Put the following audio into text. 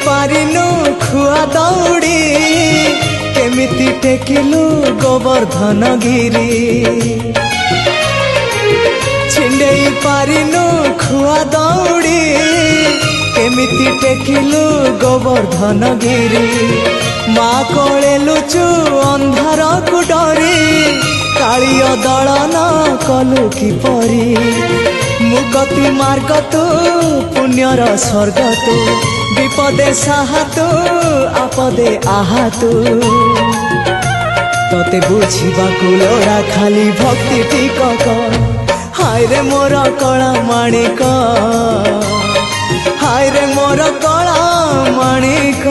पारिनु खुआ दौड़ी केमिति टेकिलु गोवर्धन गिरी छिंडेई पारिनु खुआ दौड़ी केमिति टेकिलु गोवर्धन गिरी माँ कोले लुचु अंधार को डरी कालिय दलन कलु किपरी मुगति मार्ग तू पुण्यर स्वर्ग तू विपदे साहा तू आपदे आहा तू तते बुझिबाकु लोड़ा खाली भक्ति टिकक हाय रे मोर कला माणिक हाय रे मोर कला माणिक।